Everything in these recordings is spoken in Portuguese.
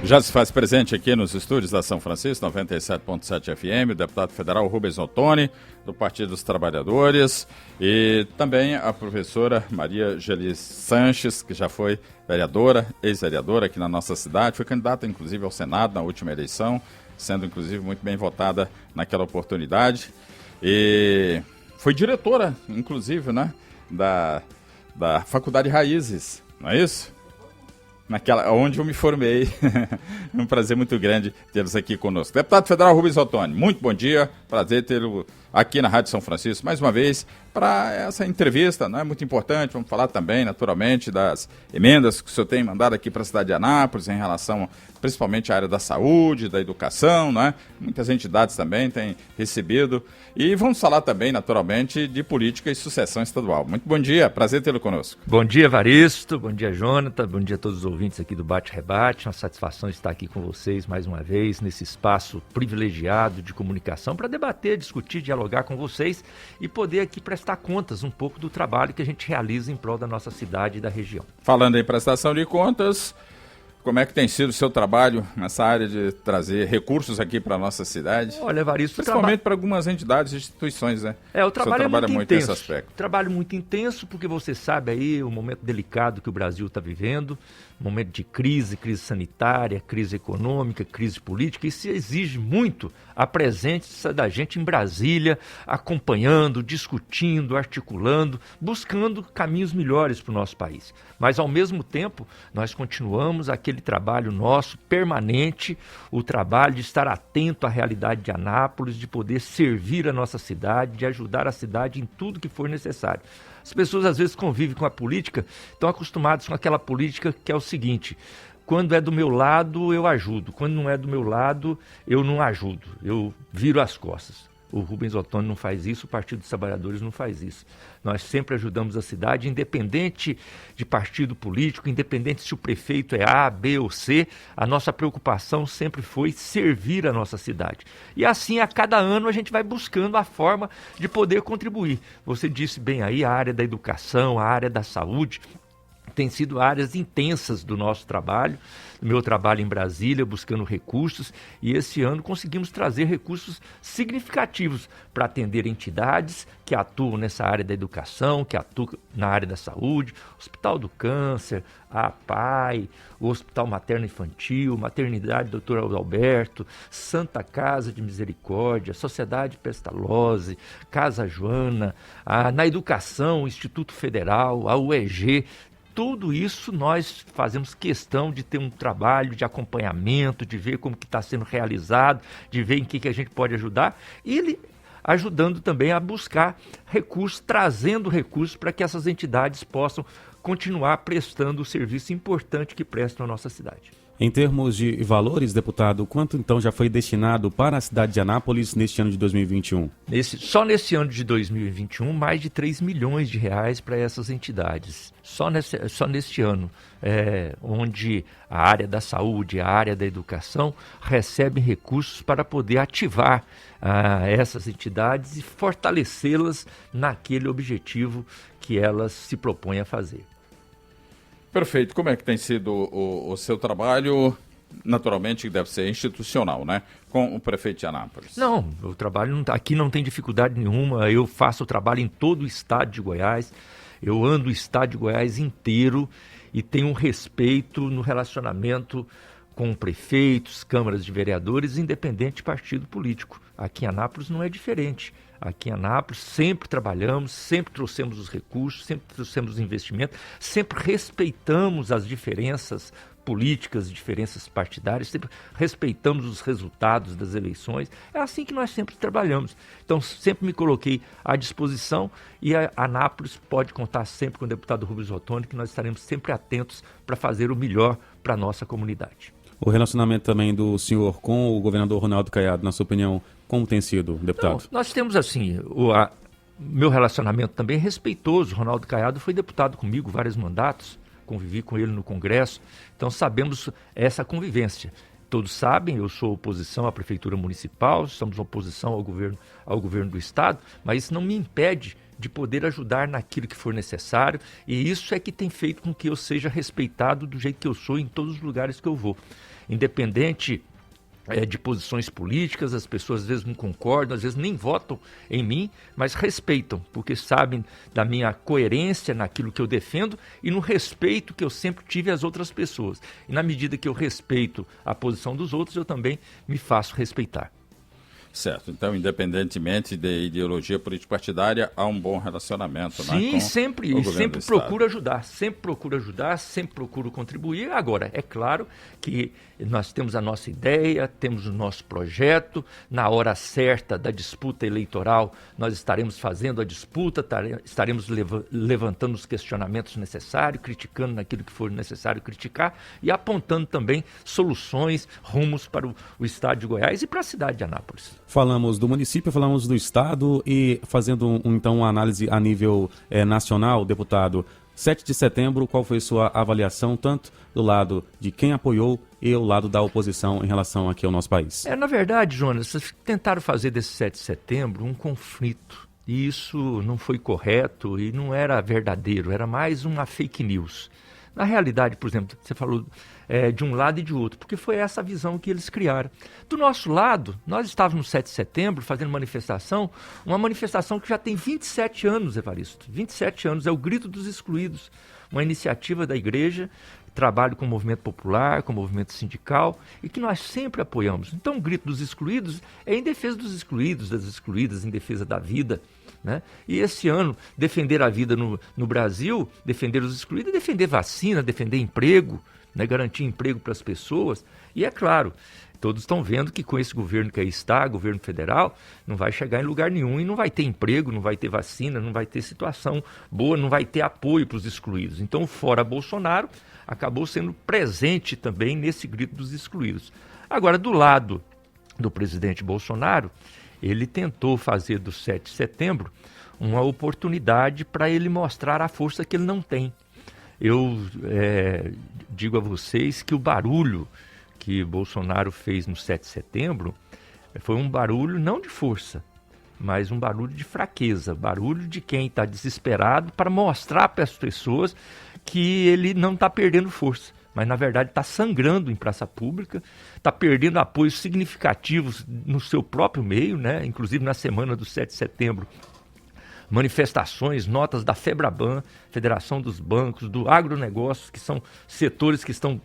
Já se faz presente aqui nos estúdios da São Francisco, 97.7 FM, o deputado federal Rubens Ottoni, do Partido dos Trabalhadores, e também a professora Maria Geli Sanches, que já foi vereadora, ex-vereadora aqui na nossa cidade, foi candidata inclusive ao Senado na última eleição, sendo inclusive muito bem votada naquela oportunidade, e foi diretora, inclusive, né, da Faculdade Raízes, não é isso? Onde eu me formei. É um prazer muito grande tê-los aqui conosco. Deputado federal Rubens Ottoni, muito bom dia, prazer tê-lo aqui na Rádio São Francisco, mais uma vez, para essa entrevista, não é muito importante, vamos falar também, naturalmente, das emendas que o senhor tem mandado aqui para a cidade de Anápolis, em relação, principalmente, à área da saúde, da educação, não é? Muitas entidades também têm recebido, e vamos falar também, naturalmente, de política e sucessão estadual. Muito bom dia, prazer tê-lo conosco. Bom dia, Evaristo, bom dia, Jonathan, bom dia a todos os ouvintes aqui do Bate-Rebate, uma satisfação estar aqui com vocês mais uma vez, nesse espaço privilegiado de comunicação, para debater, discutir, dialogar com vocês e poder aqui prestar contas um pouco do trabalho que a gente realiza em prol da nossa cidade e da região. Falando em prestação de contas, como é que tem sido o seu trabalho nessa área de trazer recursos aqui para a nossa cidade? Olha, Evaristo, principalmente para algumas entidades e instituições, né? O trabalho é muito intenso. Nesse aspecto. Trabalho muito intenso, porque você sabe aí o momento delicado que o Brasil está vivendo, momento de crise sanitária, crise econômica, crise política. Isso exige muito a presença da gente em Brasília, acompanhando, discutindo, articulando, buscando caminhos melhores para o nosso país. Mas, ao mesmo tempo, nós continuamos aquele trabalho nosso permanente, o trabalho de estar atento à realidade de Anápolis, de poder servir a nossa cidade, de ajudar a cidade em tudo que for necessário. As pessoas às vezes convivem com a política, estão acostumadas com aquela política que é o seguinte: quando é do meu lado eu ajudo, quando não é do meu lado eu não ajudo, eu viro as costas. O Rubens Ottoni não faz isso, o Partido dos Trabalhadores não faz isso. Nós sempre ajudamos a cidade, independente de partido político, independente se o prefeito é A, B ou C, a nossa preocupação sempre foi servir a nossa cidade. E assim, a cada ano, a gente vai buscando a forma de poder contribuir. Você disse bem aí, a área da educação, a área da saúde, tem sido áreas intensas do nosso trabalho, do meu trabalho em Brasília, buscando recursos, e esse ano conseguimos trazer recursos significativos para atender entidades que atuam nessa área da educação, que atuam na área da saúde, Hospital do Câncer, a APAI, o Hospital Materno Infantil, Maternidade Dr. Alberto, Santa Casa de Misericórdia, Sociedade Pestalozzi, Casa Joana, na educação, o Instituto Federal, a UEG. Tudo isso nós fazemos questão de ter um trabalho de acompanhamento, de ver como que está sendo realizado, de ver em que a gente pode ajudar, e ele ajudando também a buscar recursos, trazendo recursos para que essas entidades possam continuar prestando o serviço importante que prestam à nossa cidade. Em termos de valores, deputado, quanto então já foi destinado para a cidade de Anápolis neste ano de 2021? Só nesse ano de 2021, mais de 3 milhões de reais para essas entidades. Só neste ano, onde a área da saúde, a área da educação recebem recursos para poder ativar essas entidades e fortalecê-las naquele objetivo que elas se propõem a fazer. Perfeito. Como é que tem sido o seu trabalho? Naturalmente deve ser institucional, né? Com o prefeito de Anápolis. Não, o trabalho aqui não tem dificuldade nenhuma. Eu faço o trabalho em todo o estado de Goiás. Eu ando o estado de Goiás inteiro e tenho um respeito no relacionamento com prefeitos, câmaras de vereadores, independente de partido político. Aqui em Anápolis não é diferente. Aqui em Anápolis sempre trabalhamos, sempre trouxemos os recursos, sempre trouxemos os investimentos, sempre respeitamos as diferenças políticas, diferenças partidárias, sempre respeitamos os resultados das eleições. É assim que nós sempre trabalhamos. Então, sempre me coloquei à disposição e a Anápolis pode contar sempre com o deputado Rubens Ottoni, que nós estaremos sempre atentos para fazer o melhor para a nossa comunidade. O relacionamento também do senhor com o governador Ronaldo Caiado, na sua opinião, como tem sido, deputado? Não, nós temos assim, meu relacionamento também é respeitoso. Ronaldo Caiado foi deputado comigo vários mandatos, convivi com ele no Congresso, então sabemos essa convivência. Todos sabem, eu sou oposição à Prefeitura Municipal, somos oposição ao governo do Estado, mas isso não me impede de poder ajudar naquilo que for necessário, e isso é que tem feito com que eu seja respeitado do jeito que eu sou em todos os lugares que eu vou. independente de posições políticas, as pessoas às vezes não concordam, às vezes nem votam em mim, mas respeitam, porque sabem da minha coerência naquilo que eu defendo e no respeito que eu sempre tive às outras pessoas. E na medida que eu respeito a posição dos outros, eu também me faço respeitar. Certo, então independentemente de ideologia político-partidária, há um bom relacionamento, sim, né, com sempre, o e sempre do procuro ajudar, sempre procuro contribuir. Agora, é claro que nós temos a nossa ideia, temos o nosso projeto, na hora certa da disputa eleitoral nós estaremos fazendo a disputa, estaremos levantando os questionamentos necessários, criticando naquilo que for necessário criticar e apontando também soluções, rumos para o estado de Goiás e para a cidade de Anápolis. Falamos do município, falamos do estado e fazendo então uma análise a nível nacional, deputado, 7 de setembro, qual foi sua avaliação, tanto do lado de quem apoiou e o lado da oposição em relação aqui ao nosso país? Na verdade, Jonas, vocês tentaram fazer desse 7 de setembro um conflito. E isso não foi correto e não era verdadeiro, era mais uma fake news. Na realidade, por exemplo, você falou de um lado e de outro, porque foi essa visão que eles criaram. Do nosso lado, nós estávamos no 7 de setembro fazendo uma manifestação que já tem 27 anos, Evaristo. 27 anos, é o Grito dos Excluídos, uma iniciativa da igreja, trabalho com o movimento popular, com o movimento sindical, e que nós sempre apoiamos. Então, o Grito dos Excluídos é em defesa dos excluídos, das excluídas, em defesa da vida. Né? E esse ano, defender a vida no Brasil, defender os excluídos, defender vacina, defender emprego, né? Garantir emprego para as pessoas. E é claro, todos estão vendo que com esse governo que aí está, governo federal, não vai chegar em lugar nenhum e não vai ter emprego, não vai ter vacina, não vai ter situação boa, não vai ter apoio para os excluídos. Então, fora Bolsonaro, acabou sendo presente também nesse grito dos excluídos. Agora, do lado do presidente Bolsonaro, ele tentou fazer do 7 de setembro uma oportunidade para ele mostrar a força que ele não tem. Eu digo a vocês que o barulho que Bolsonaro fez no 7 de setembro foi um barulho não de força, mas um barulho de fraqueza, barulho de quem está desesperado para mostrar para as pessoas que ele não está perdendo força. Mas, na verdade, está sangrando em praça pública, está perdendo apoios significativos no seu próprio meio, né? Inclusive na semana do 7 de setembro, manifestações, notas da FEBRABAN, Federação dos Bancos, do agronegócio, que são setores que estão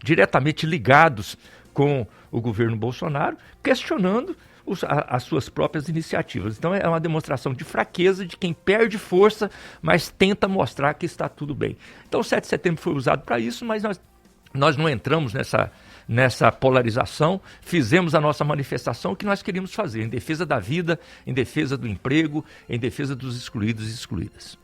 diretamente ligados com o governo Bolsonaro, questionando as suas próprias iniciativas. Então é uma demonstração de fraqueza de quem perde força, mas tenta mostrar que está tudo bem. Então o 7 de setembro foi usado para isso, mas nós não entramos nessa polarização, fizemos a nossa manifestação, o que nós queríamos fazer, em defesa da vida, em defesa do emprego, em defesa dos excluídos e excluídas.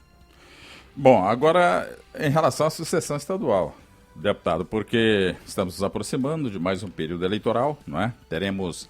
Bom, agora em relação à sucessão estadual, deputado, porque estamos nos aproximando de mais um período eleitoral, não é? Teremos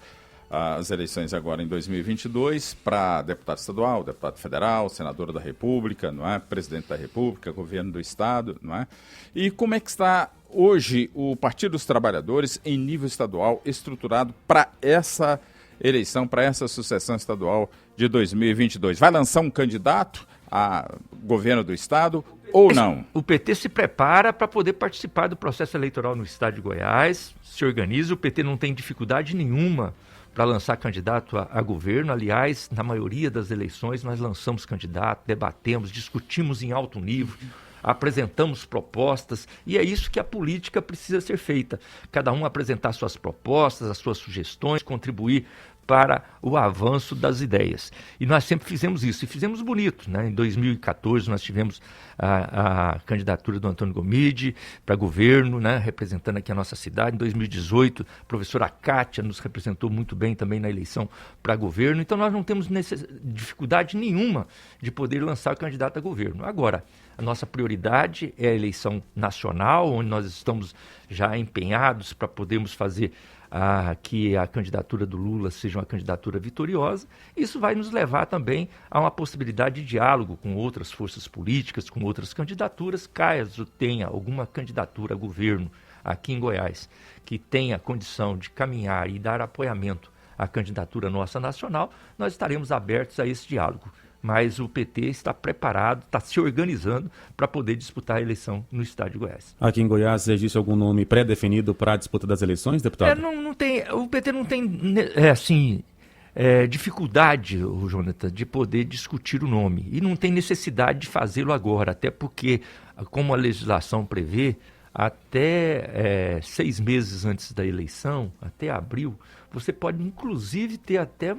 as eleições agora em 2022 para deputado estadual, deputado federal, senador da República, não é? Presidente da República, governo do Estado, não é? E como é que está hoje o Partido dos Trabalhadores em nível estadual estruturado para essa eleição, para essa sucessão estadual de 2022? Vai lançar um candidato a governo do Estado ou não? O PT se prepara para poder participar do processo eleitoral no Estado de Goiás, se organiza, o PT não tem dificuldade nenhuma para lançar candidato a governo. Aliás, na maioria das eleições nós lançamos candidato, debatemos, discutimos em alto nível, apresentamos propostas, e é isso que a política precisa ser feita. Cada um apresentar suas propostas, as suas sugestões, contribuir para o avanço das ideias. E nós sempre fizemos isso, e fizemos bonito, né? Em 2014 nós tivemos a candidatura do Antônio Gomide para governo, né? Representando aqui a nossa cidade. Em 2018, a professora Kátia nos representou muito bem também na eleição para governo. Então nós não temos dificuldade nenhuma de poder lançar o candidato a governo. Agora, a nossa prioridade é a eleição nacional, onde nós estamos já empenhados para podermos fazer que a candidatura do Lula seja uma candidatura vitoriosa. Isso vai nos levar também a uma possibilidade de diálogo com outras forças políticas, com outras candidaturas, caso tenha alguma candidatura a governo aqui em Goiás que tenha condição de caminhar e dar apoiamento à candidatura nossa nacional, nós estaremos abertos a esse diálogo. mas o PT está preparado, está se organizando para poder disputar a eleição no estado de Goiás. Aqui em Goiás, existe algum nome pré-definido para a disputa das eleições, deputado? Não tem, o PT não tem, dificuldade, Jonathan, de poder discutir o nome. E não tem necessidade de fazê-lo agora, até porque, como a legislação prevê, até 6 meses antes da eleição, até abril, você pode inclusive ter até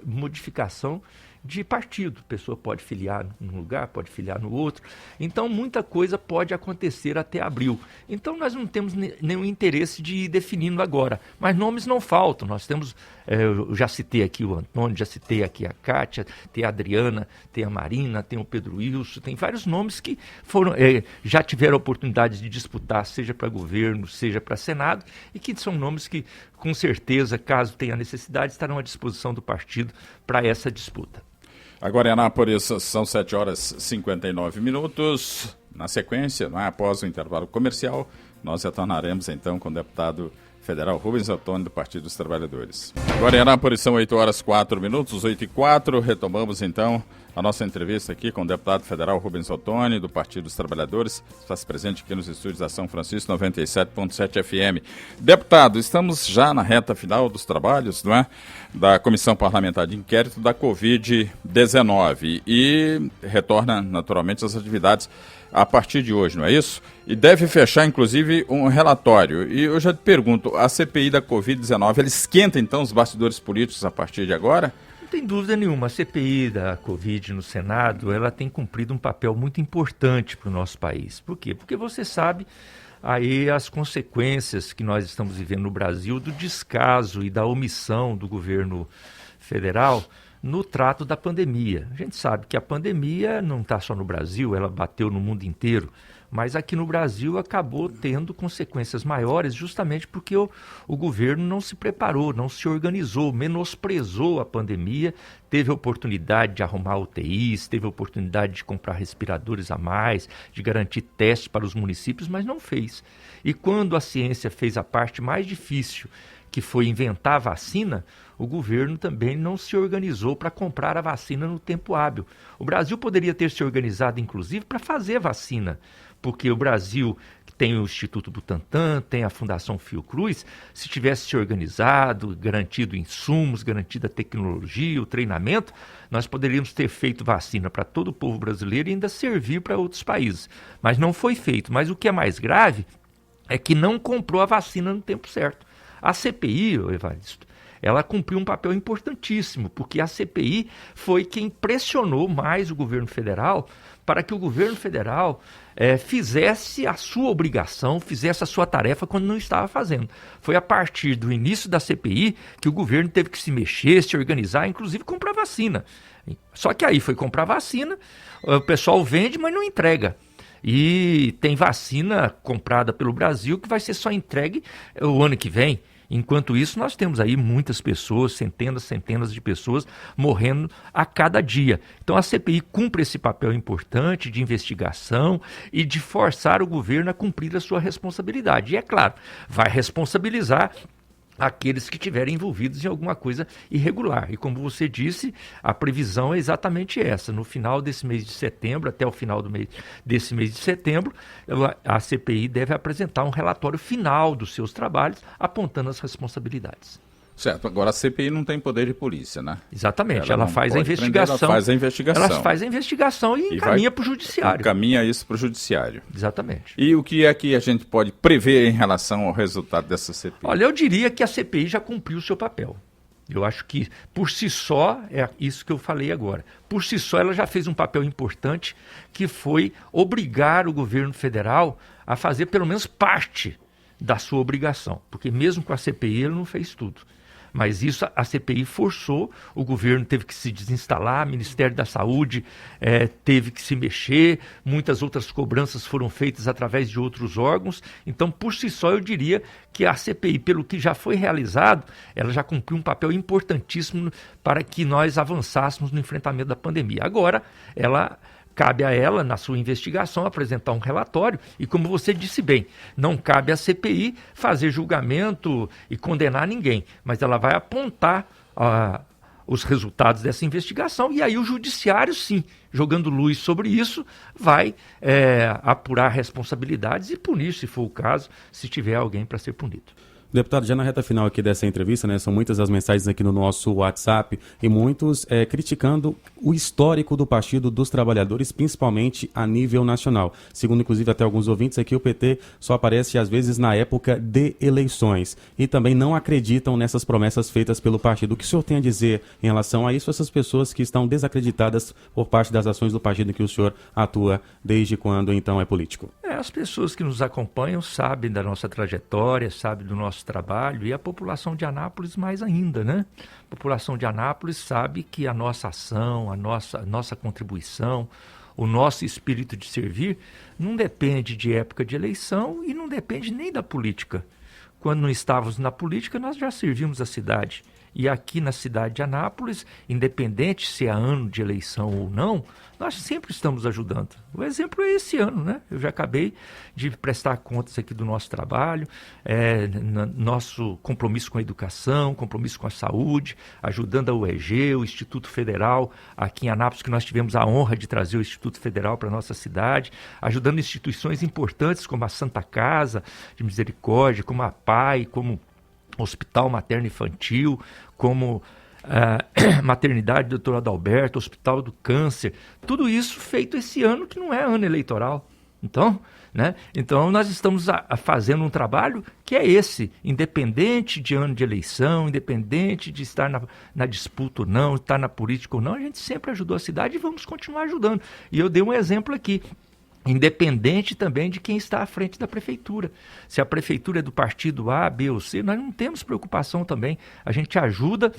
modificação de partido. A pessoa pode filiar num lugar, pode filiar no outro. Então, muita coisa pode acontecer até abril. Então, nós não temos nenhum interesse de ir definindo agora. Mas nomes não faltam. Nós temos, eu já citei aqui o Antônio, já citei aqui a Kátia, tem a Adriana, tem a Marina, tem o Pedro Wilson, tem vários nomes que já tiveram a oportunidade de disputar, seja para governo, seja para Senado, e que são nomes que, com certeza, caso tenha necessidade, estarão à disposição do partido para essa disputa. Agora em Anápolis são 7h59. Na sequência, após o intervalo comercial, nós retornaremos então com o deputado federal Rubens Ottoni, do Partido dos Trabalhadores. Agora em Anápolis são 8h04, 8h04. Retomamos então a nossa entrevista aqui com o deputado federal Rubens Ottoni, do Partido dos Trabalhadores, está presente aqui nos estúdios da São Francisco 97.7 FM. Deputado, estamos já na reta final dos trabalhos, não é? Da Comissão Parlamentar de Inquérito da Covid-19 e retorna naturalmente às atividades a partir de hoje, não é isso? E deve fechar, inclusive, um relatório. E eu já te pergunto, a CPI da Covid-19, ela esquenta, então, os bastidores políticos a partir de agora? Não tem dúvida nenhuma. A CPI da Covid no Senado, ela tem cumprido um papel muito importante para o nosso país. Por quê? Porque você sabe aí as consequências que nós estamos vivendo no Brasil do descaso e da omissão do governo federal no trato da pandemia. A gente sabe que a pandemia não está só no Brasil, ela bateu no mundo inteiro, mas aqui no Brasil acabou tendo consequências maiores justamente porque o governo não se preparou, não se organizou, menosprezou a pandemia, teve a oportunidade de arrumar UTIs, teve a oportunidade de comprar respiradores a mais, de garantir testes para os municípios, mas não fez. E quando a ciência fez a parte mais difícil, que foi inventar a vacina, o governo também não se organizou para comprar a vacina no tempo hábil. O Brasil poderia ter se organizado, inclusive, para fazer a vacina, porque o Brasil tem o Instituto Butantan, tem a Fundação Fiocruz, se tivesse se organizado, garantido insumos, garantida a tecnologia, o treinamento, nós poderíamos ter feito vacina para todo o povo brasileiro e ainda servir para outros países. Mas não foi feito. Mas o que é mais grave é que não comprou a vacina no tempo certo. A CPI, Evaristo, ela cumpriu um papel importantíssimo, porque a CPI foi quem pressionou mais o governo federal para que o governo federal fizesse a sua obrigação, fizesse a sua tarefa quando não estava fazendo. Foi a partir do início da CPI que o governo teve que se mexer, se organizar, inclusive comprar vacina. Só que aí foi comprar vacina, o pessoal vende, mas não entrega. E tem vacina comprada pelo Brasil que vai ser só entregue o ano que vem. Enquanto isso, nós temos aí muitas pessoas, centenas de pessoas morrendo a cada dia. Então a CPI cumpre esse papel importante de investigação e de forçar o governo a cumprir a sua responsabilidade. E é claro, vai responsabilizar aqueles que estiverem envolvidos em alguma coisa irregular. E como você disse, a previsão é exatamente essa. No final desse mês de setembro, até o final desse mês de setembro, a CPI deve apresentar um relatório final dos seus trabalhos, apontando as responsabilidades. Certo, agora a CPI não tem poder de polícia, né? Exatamente, ela faz a investigação. Ela faz a investigação. Ela faz a investigação e encaminha para o judiciário. Encaminha isso para o judiciário. Exatamente. E o que é que a gente pode prever em relação ao resultado dessa CPI? Olha, eu diria que a CPI já cumpriu o seu papel. Eu acho que, por si só, é isso que eu falei agora. Por si só, ela já fez um papel importante, que foi obrigar o governo federal a fazer pelo menos parte da sua obrigação. Porque mesmo com a CPI, ele não fez tudo. Mas isso a CPI forçou, o governo teve que se desinstalar, o Ministério da Saúde teve que se mexer, muitas outras cobranças foram feitas através de outros órgãos. Então, por si só, eu diria que a CPI, pelo que já foi realizado, ela já cumpriu um papel importantíssimo para que nós avançássemos no enfrentamento da pandemia. Agora, cabe a ela, na sua investigação, apresentar um relatório e, como você disse bem, não cabe à CPI fazer julgamento e condenar ninguém, mas ela vai apontar os resultados dessa investigação, e aí o judiciário, sim, jogando luz sobre isso, vai apurar responsabilidades e punir, se for o caso, se tiver alguém para ser punido. Deputado, já na reta final aqui dessa entrevista, né, são muitas as mensagens aqui no nosso WhatsApp e muitos criticando o histórico do Partido dos Trabalhadores, principalmente a nível nacional. Segundo, inclusive, até alguns ouvintes aqui, o PT só aparece, às vezes, na época de eleições. E também não acreditam nessas promessas feitas pelo partido. O que o senhor tem a dizer em relação a isso, essas pessoas que estão desacreditadas por parte das ações do partido em que o senhor atua desde quando, então, é político? As pessoas que nos acompanham sabem da nossa trajetória, sabem do nosso trabalho, e a população de Anápolis mais ainda, né? A população de Anápolis sabe que a nossa ação, a nossa contribuição, o nosso espírito de servir não depende de época de eleição e não depende nem da política. Quando não estávamos na política, nós já servimos a cidade. E aqui na cidade de Anápolis, independente se é ano de eleição ou não, nós sempre estamos ajudando. O exemplo é esse ano, né? Eu já acabei de prestar contas aqui do nosso trabalho, nosso compromisso com a educação, compromisso com a saúde, ajudando a UEG, o Instituto Federal, aqui em Anápolis, que nós tivemos a honra de trazer o Instituto Federal para a nossa cidade, ajudando instituições importantes como a Santa Casa de Misericórdia, como a PAI, como Hospital Materno Infantil, como Maternidade Dr. Adalberto, Hospital do Câncer, tudo isso feito esse ano que não é ano eleitoral. Então, nós estamos fazendo um trabalho que é esse, independente de ano de eleição, independente de estar na disputa ou não, estar na política ou não, a gente sempre ajudou a cidade e vamos continuar ajudando. E eu dei um exemplo aqui. Independente também de quem está à frente da prefeitura. Se a prefeitura é do partido A, B ou C, nós não temos preocupação também. A gente ajuda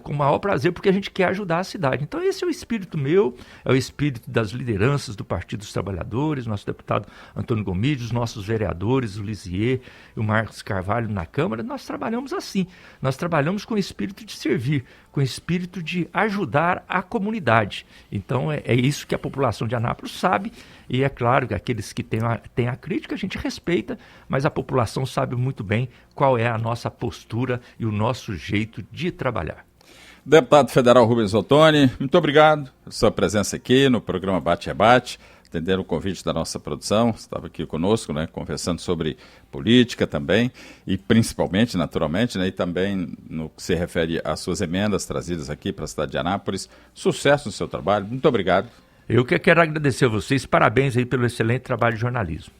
com o maior prazer, porque a gente quer ajudar a cidade. Então esse é o espírito meu, é o espírito das lideranças do Partido dos Trabalhadores, nosso deputado Antônio Gomide, os nossos vereadores, o Lisier e o Marcos Carvalho na Câmara. Nós trabalhamos assim, nós trabalhamos com o espírito de servir, com o espírito de ajudar a comunidade. Então é isso que a população de Anápolis sabe, e é claro que aqueles que têm a crítica a gente respeita, mas a população sabe muito bem qual é a nossa postura e o nosso jeito de trabalhar. Deputado federal Rubens Ottoni, muito obrigado pela sua presença aqui no programa Bate-Rebate, atendendo o convite da nossa produção, estava aqui conosco, né, conversando sobre política também, e principalmente, naturalmente, né, e também no que se refere às suas emendas trazidas aqui para a cidade de Anápolis. Sucesso no seu trabalho, muito obrigado. Eu que quero agradecer a vocês, parabéns aí pelo excelente trabalho de jornalismo.